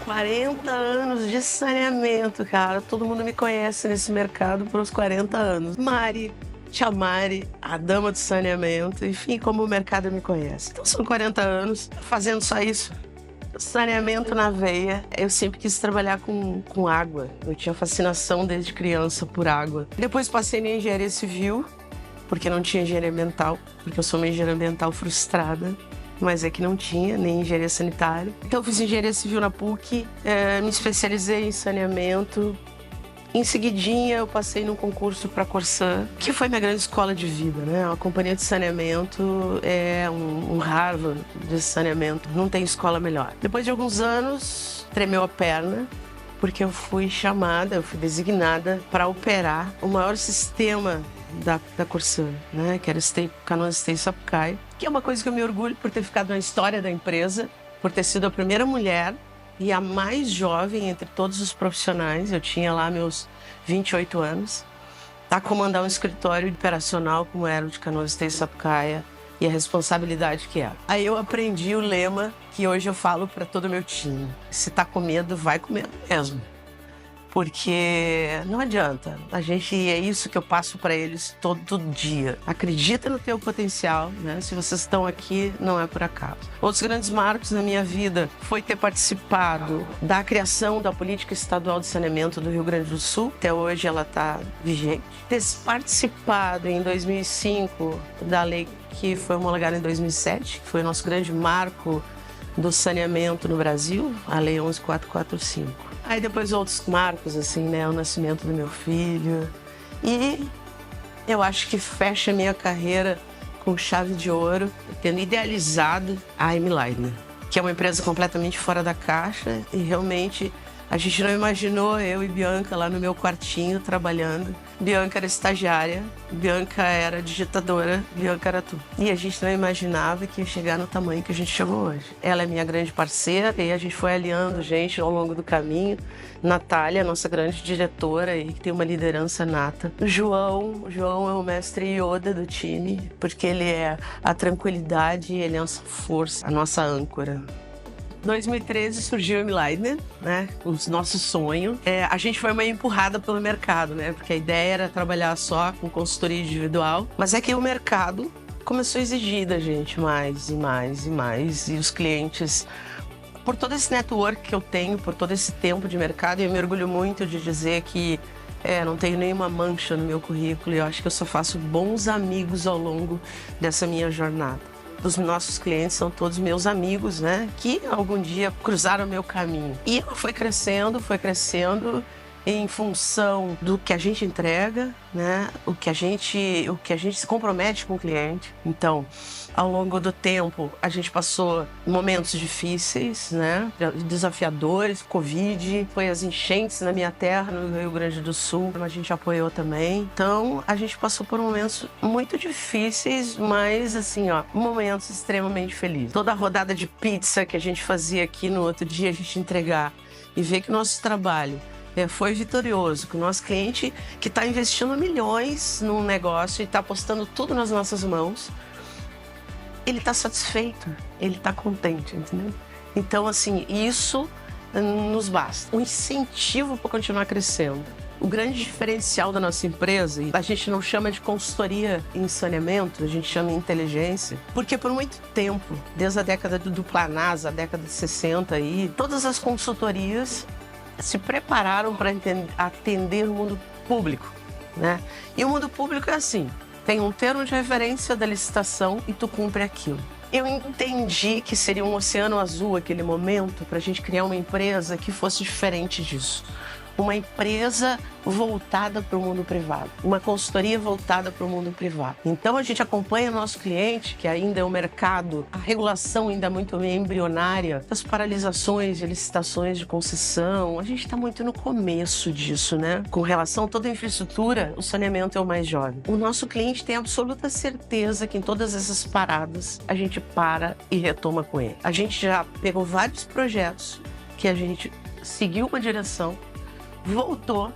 40 anos de saneamento, cara. Todo mundo me conhece nesse mercado por uns 40 anos. Mari, Tia Mari, a dama do saneamento, enfim, como o mercado me conhece. Então são 40 anos fazendo só isso. Saneamento na veia. Eu sempre quis trabalhar com água. Eu tinha fascinação desde criança por água. Depois passei na engenharia civil, porque não tinha engenharia ambiental, porque eu sou uma engenheira ambiental frustrada. Mas é que não tinha, nem engenharia sanitária. Então eu fiz engenharia civil na PUC, me especializei em saneamento. Em seguidinha eu passei num concurso para a Corsã, que foi minha grande escola de vida, né? A companhia de saneamento é um Harvard de saneamento, não tem escola melhor. Depois de alguns anos, tremeu a perna, porque eu fui designada para operar o maior sistema da Corsã, né? Que era Canoas Esteio Sapucaia, que é uma coisa que eu me orgulho por ter ficado na história da empresa, por ter sido a primeira mulher e a mais jovem entre todos os profissionais. Eu tinha lá meus 28 anos, a comandar um escritório operacional como era o de Canoas Esteio Sapucaia e a responsabilidade que era. Aí eu aprendi o lema que hoje eu falo para todo o meu time: se tá com medo, vai com medo mesmo. Porque não adianta, é isso que eu passo para eles todo dia. Acredita no teu potencial, né? Se vocês estão aqui, não é por acaso. Outros grandes marcos na minha vida foi ter participado da criação da política estadual de saneamento do Rio Grande do Sul. Até hoje ela está vigente. Ter participado em 2005 da lei que foi homologada em 2007, que foi o nosso grande marco do saneamento no Brasil, a Lei 11.445. Aí depois outros marcos, assim, né? O nascimento do meu filho. E eu acho que fecha a minha carreira com chave de ouro, tendo idealizado a Amy Leidner, que é uma empresa completamente fora da caixa e realmente a gente não imaginou, eu e Bianca lá no meu quartinho trabalhando. Bianca era estagiária, Bianca era digitadora, Bianca era tudo. E a gente não imaginava que ia chegar no tamanho que a gente chegou hoje. Ela é minha grande parceira e a gente foi alinhando gente ao longo do caminho. Natália, nossa grande diretora e que tem uma liderança nata. O João é o mestre Yoda do time, porque ele é a tranquilidade, ele é a nossa força, a nossa âncora. 2013 surgiu a Amy Leidner, né? O nosso sonho. A gente foi meio empurrada pelo mercado, né? Porque a ideia era trabalhar só com consultoria individual. Mas é que o mercado começou a exigir da gente mais e mais e mais. E os clientes, por todo esse network que eu tenho, por todo esse tempo de mercado, eu me orgulho muito de dizer que não tenho nenhuma mancha no meu currículo. E eu acho que eu só faço bons amigos ao longo dessa minha jornada. Os nossos clientes são todos meus amigos, né? Que algum dia cruzaram o meu caminho. E ela foi crescendo em função do que a gente entrega, né? O que a gente se compromete com o cliente. Então, ao longo do tempo, a gente passou momentos difíceis, né? Desafiadores, Covid, foi as enchentes na minha terra, no Rio Grande do Sul, a gente apoiou também. Então, a gente passou por momentos muito difíceis, mas assim, momentos extremamente felizes. Toda a rodada de pizza que a gente fazia aqui no outro dia, a gente entregar e ver que o nosso trabalho foi vitorioso, que o nosso cliente que está investindo milhões num negócio e está apostando tudo nas nossas mãos, ele está satisfeito, ele está contente, entendeu? Então, assim, isso nos basta. Um incentivo para continuar crescendo. O grande diferencial da nossa empresa, a gente não chama de consultoria em saneamento, a gente chama de inteligência, porque por muito tempo, desde a década do Planasa, a década de 60 aí, todas as consultorias se prepararam para atender o mundo público, né? E o mundo público é assim, tem um termo de referência da licitação e tu cumpre aquilo. Eu entendi que seria um oceano azul aquele momento para a gente criar uma empresa que fosse diferente disso. Uma empresa voltada para o mundo privado, uma consultoria voltada para o mundo privado. Então a gente acompanha o nosso cliente, que ainda é o mercado, a regulação ainda é muito embrionária, as paralisações de licitações de concessão, a gente está muito no começo disso, né? Com relação a toda a infraestrutura, o saneamento é o mais jovem. O nosso cliente tem absoluta certeza que em todas essas paradas a gente para e retoma com ele. A gente já pegou vários projetos que a gente seguiu uma direção, voltou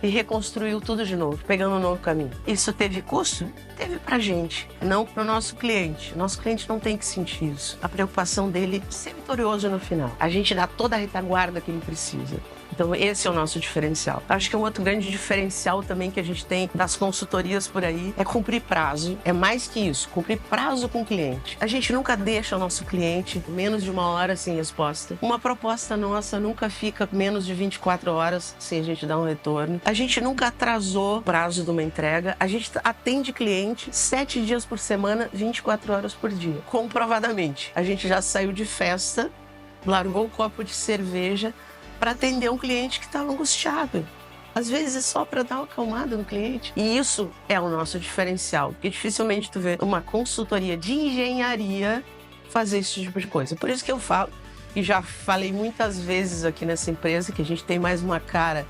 e reconstruiu tudo de novo, pegando um novo caminho. Isso teve custo? Teve pra gente, não pro nosso cliente. Nosso cliente não tem que sentir isso. A preocupação dele é ser vitorioso no final. A gente dá toda a retaguarda que ele precisa. Então esse é o nosso diferencial. Acho que um outro grande diferencial também que a gente tem das consultorias por aí é cumprir prazo. É mais que isso, cumprir prazo com o cliente. A gente nunca deixa o nosso cliente menos de 1 hora sem resposta. Uma proposta nossa nunca fica menos de 24 horas sem a gente dar um retorno. A gente nunca atrasou o prazo de uma entrega. A gente atende cliente 7 dias por semana, 24 horas por dia. Comprovadamente. A gente já saiu de festa, largou um copo de cerveja para atender um cliente que estava angustiado. Às vezes é só para dar uma acalmada no cliente. E isso é o nosso diferencial, porque dificilmente tu vê uma consultoria de engenharia fazer esse tipo de coisa. Por isso que eu falo, e já falei muitas vezes aqui nessa empresa, que a gente tem mais uma cara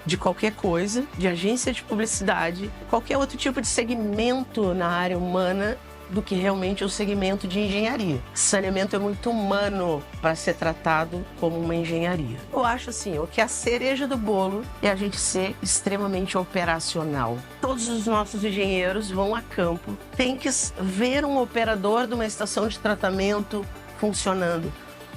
de qualquer coisa, de agência de publicidade, qualquer outro tipo de segmento na área humana, do que realmente o segmento de engenharia. Saneamento é muito humano para ser tratado como uma engenharia. Eu acho assim, o que é a cereja do bolo é a gente ser extremamente operacional. Todos os nossos engenheiros vão a campo, tem que ver um operador de uma estação de tratamento funcionando.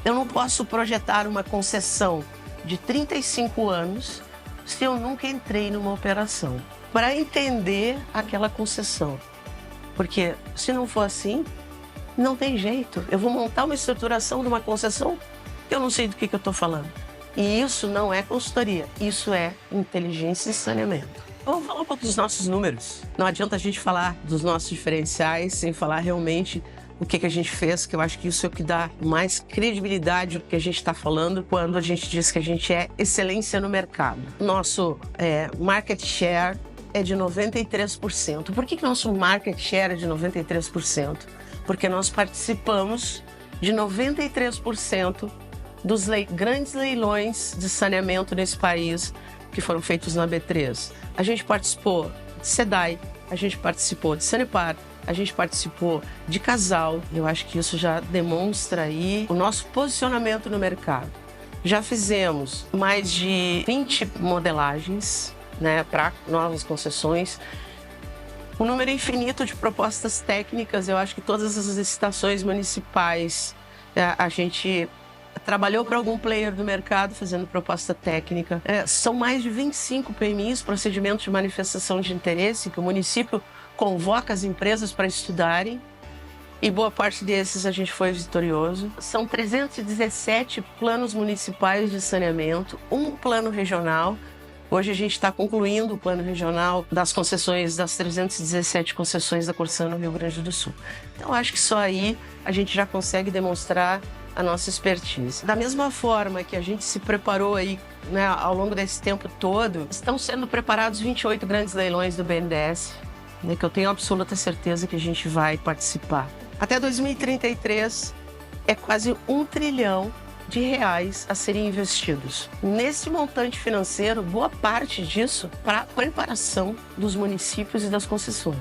Eu não posso projetar uma concessão de 35 anos se eu nunca entrei numa operação para entender aquela concessão. Porque se não for assim, não tem jeito. Eu vou montar uma estruturação de uma concessão que eu não sei do que eu estou falando. E isso não é consultoria, isso é inteligência e saneamento. Vamos falar um pouco dos nossos números. Não adianta a gente falar dos nossos diferenciais sem falar realmente o que a gente fez, que eu acho que isso é o que dá mais credibilidade ao que a gente está falando quando a gente diz que a gente é excelência no mercado. Nosso market share é de 93%. Por que nosso market share é de 93%? Porque nós participamos de 93% dos grandes leilões de saneamento nesse país que foram feitos na B3. A gente participou de SEDAI, a gente participou de Sanepar, a gente participou de Casal. Eu acho que isso já demonstra aí o nosso posicionamento no mercado. Já fizemos mais de 20 modelagens, para novas concessões. Um número infinito de propostas técnicas. Eu acho que todas as licitações municipais a gente trabalhou para algum player do mercado fazendo proposta técnica. São mais de 25 PMIs, procedimentos de manifestação de interesse, que o município convoca as empresas para estudarem. E boa parte desses a gente foi vitorioso. São 317 planos municipais de saneamento, um plano regional. Hoje a gente está concluindo o plano regional das concessões, das 317 concessões da Corsã no Rio Grande do Sul. Então, acho que só aí a gente já consegue demonstrar a nossa expertise. Da mesma forma que a gente se preparou aí, ao longo desse tempo todo, estão sendo preparados 28 grandes leilões do BNDES, que eu tenho absoluta certeza que a gente vai participar. Até 2033 é quase R$1 trilhão a serem investidos. Nesse montante financeiro, boa parte disso para a preparação dos municípios e das concessões.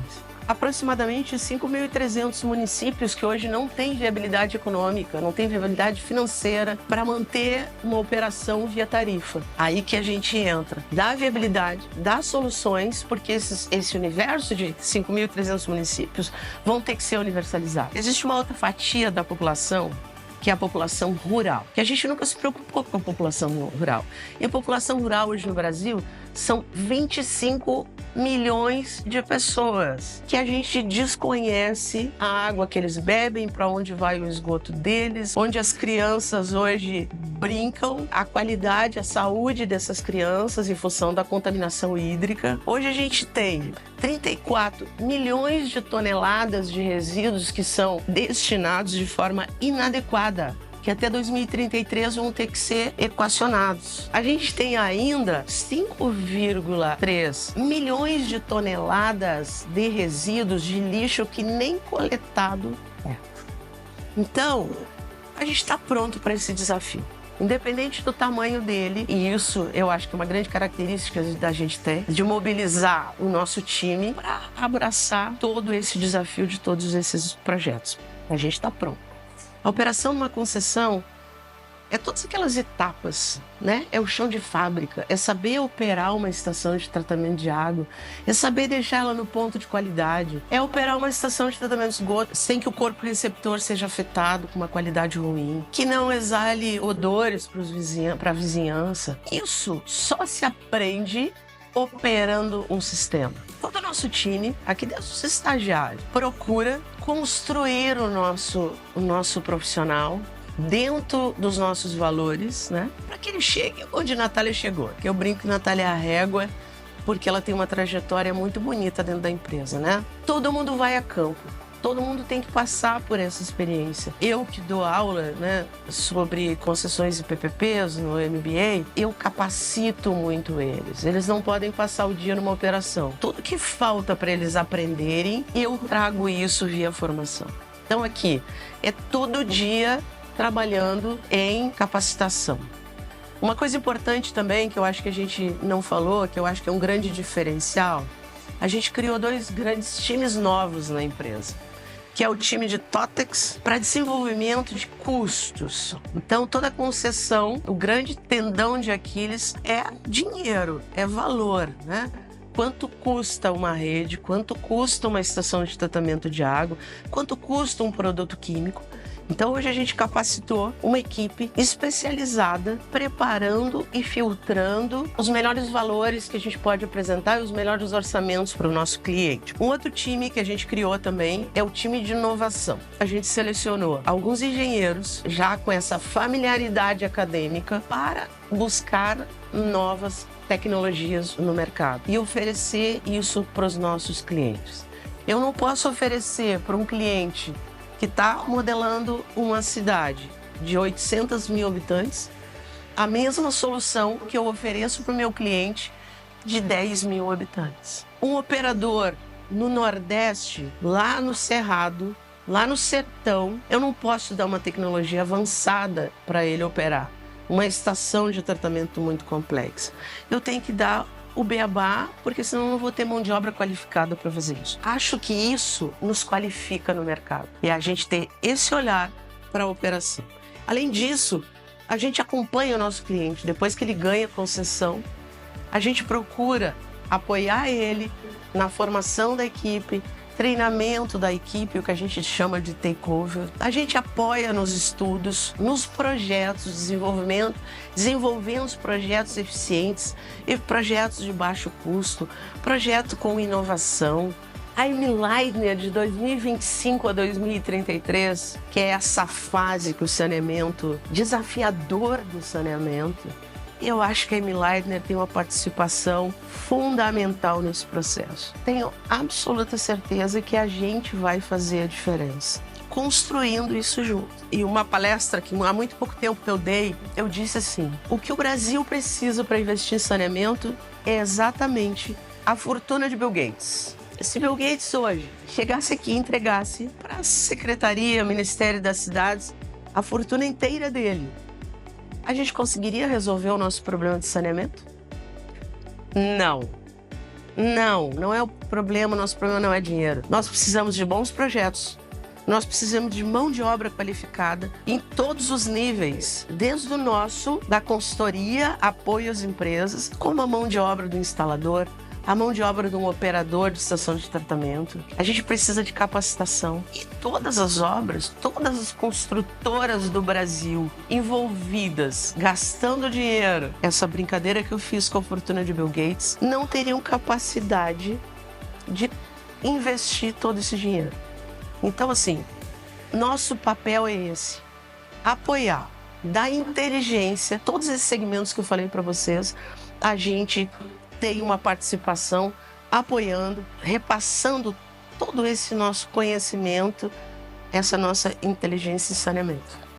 Aproximadamente 5.300 municípios que hoje não têm viabilidade econômica, não têm viabilidade financeira para manter uma operação via tarifa. Aí que a gente entra, dá viabilidade, dá soluções, porque esse universo de 5.300 municípios vão ter que ser universalizados. Existe uma outra fatia da população, que é a população rural, que a gente nunca se preocupou com a população rural. E a população rural hoje no Brasil são 25 milhões de pessoas que a gente desconhece a água que eles bebem, para onde vai o esgoto deles, onde as crianças hoje brincam, a qualidade, a saúde dessas crianças em função da contaminação hídrica. Hoje a gente tem 34 milhões de toneladas de resíduos que são destinados de forma inadequada, que até 2033 vão ter que ser equacionados. A gente tem ainda 5,3 milhões de toneladas de resíduos de lixo que nem coletado é. Então, a gente está pronto para esse desafio. Independente do tamanho dele, e isso eu acho que é uma grande característica da gente ter, de mobilizar o nosso time para abraçar todo esse desafio de todos esses projetos. A gente está pronto. A operação de uma concessão É todas aquelas etapas, né? É o chão de fábrica, é saber operar uma estação de tratamento de água, é saber deixar ela no ponto de qualidade, é operar uma estação de tratamento de esgoto sem que o corpo receptor seja afetado com uma qualidade ruim, que não exale odores para a vizinhança. Isso só se aprende operando um sistema. Todo o nosso time, aqui desde os estagiários, procura construir o nosso profissional dentro dos nossos valores, né? Para que ele chegue onde Natália chegou. Que eu brinco que Natália é a régua, porque ela tem uma trajetória muito bonita dentro da empresa, né? Todo mundo vai a campo. Todo mundo tem que passar por essa experiência. Eu que dou aula, né, sobre concessões e PPPs no MBA, eu capacito muito eles. Eles não podem passar o dia numa operação. Tudo que falta para eles aprenderem, eu trago isso via formação. Então aqui, é todo dia trabalhando em capacitação. Uma coisa importante também, que eu acho que a gente não falou, que eu acho que é um grande diferencial, a gente criou 2 grandes times novos na empresa, que é o time de TOTEX para desenvolvimento de custos. Então, toda concessão, o grande tendão de Aquiles é dinheiro, é valor, né? Quanto custa uma rede, quanto custa uma estação de tratamento de água, quanto custa um produto químico. Então, hoje a gente capacitou uma equipe especializada, preparando e filtrando os melhores valores que a gente pode apresentar e os melhores orçamentos para o nosso cliente. Um outro time que a gente criou também é o time de inovação. A gente selecionou alguns engenheiros já com essa familiaridade acadêmica para buscar novas tecnologias no mercado e oferecer isso para os nossos clientes. Eu não posso oferecer para um cliente que está modelando uma cidade de 800 mil habitantes, a mesma solução que eu ofereço para o meu cliente de 10 mil habitantes. Um operador no Nordeste, lá no Cerrado, lá no Sertão, eu não posso dar uma tecnologia avançada para ele operar, uma estação de tratamento muito complexa. Eu tenho que dar o beabá, porque senão eu não vou ter mão de obra qualificada para fazer isso. Acho que isso nos qualifica no mercado. E a gente ter esse olhar para a operação. Além disso, a gente acompanha o nosso cliente. Depois que ele ganha a concessão, a gente procura apoiar ele na formação da equipe, treinamento da equipe, o que a gente chama de takeover. A gente apoia nos estudos, nos projetos de desenvolvimento, desenvolvendo os projetos eficientes e projetos de baixo custo, projeto com inovação. A M-Leitner de 2025 a 2033, que é essa fase que o saneamento, desafiador do saneamento, eu acho que a M-Leitner tem uma participação fundamental nesse processo. Tenho absoluta certeza que a gente vai fazer a diferença, construindo isso junto. E uma palestra que há muito pouco tempo eu dei, eu disse assim, o que o Brasil precisa para investir em saneamento é exatamente a fortuna de Bill Gates. Se Bill Gates hoje chegasse aqui e entregasse para a Secretaria, Ministério das Cidades, a fortuna inteira dele, a gente conseguiria resolver o nosso problema de saneamento? Não. Não é o problema, nosso problema não é dinheiro. Nós precisamos de bons projetos. Nós precisamos de mão de obra qualificada em todos os níveis, desde o nosso, da consultoria, apoio às empresas, como a mão de obra do instalador, a mão de obra de um operador de estação de tratamento. A gente precisa de capacitação. E todas as obras, todas as construtoras do Brasil envolvidas, gastando dinheiro, essa brincadeira que eu fiz com a fortuna de Bill Gates, não teriam capacidade de investir todo esse dinheiro. Então, assim, nosso papel é esse: apoiar, dar inteligência, todos esses segmentos que eu falei para vocês, a gente tem uma participação apoiando, repassando todo esse nosso conhecimento, essa nossa inteligência em saneamento.